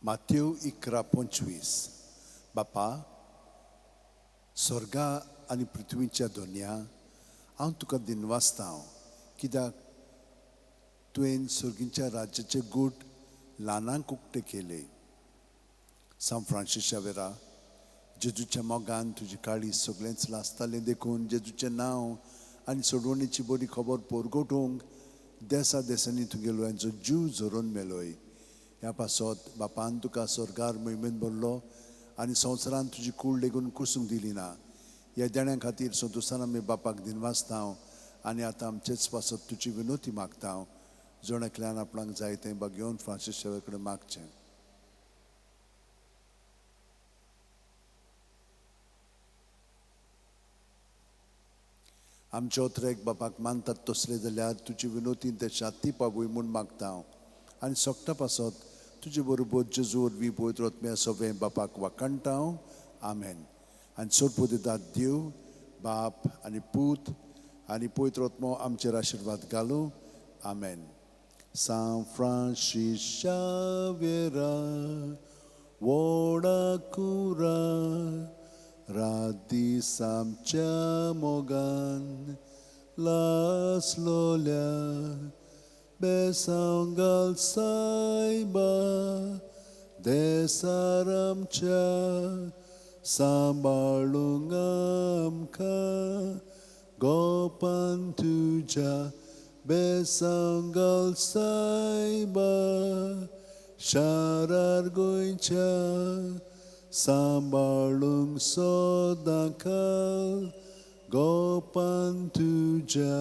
माथ्येव 11:25 बापा स्वर्गा आनी पृथ्वीच्या दोनया हांव तुका दिनवासता कित्याक तुवें सुर्गींच्या राज्याचे गूट ल्हानांक उक्ते केले. सांव फ्रांसीस शावेरा जेजूच्या मोगान तुजी काळी सगळेंच लासतालें देखून जेजूचें नांव आनी सोडवणेची बरी खबर पोरगोटूंक देसा देसांनी तुगेलो जीव झरोवन मेलोय. ह्या पासत बापान तुका स्वर्गार मोहिमेन भरलो आनी संवसारान तुजी कूड लेगून कुसूंक दिली ना. ह्या देण्या खातीर संतोशान आमी बापाक दिनवासता आनी आतां आमचेच पासत तुजी विनोती मागता. जोण आपणाक जाय तें घेवन फ्रांसीस शावेर कडेन मागचें. आमच्या ओत्रेक बापाक मानतात तसले जाल्यार तुजी विनोती ते शांती पावूय म्हूण मागता आनी सोगता पासत तुजे बरोबर जेजू वरवीं पवित्र आत्म्या सवें बापाक वाकणटा. आमेन. आनी सोडपो दितात देव बाप आनी पूत आनी पवित्र आत्मो आमचेर आशिर्वाद घालूं. आमेन. San Francis Xaviera Wodakura Radis amcia mogan laslolia Besanv saiba desaramcia sambalung amka gopan tuja Besanv saiba sharar goincha sambalung sodakal gopan tuja.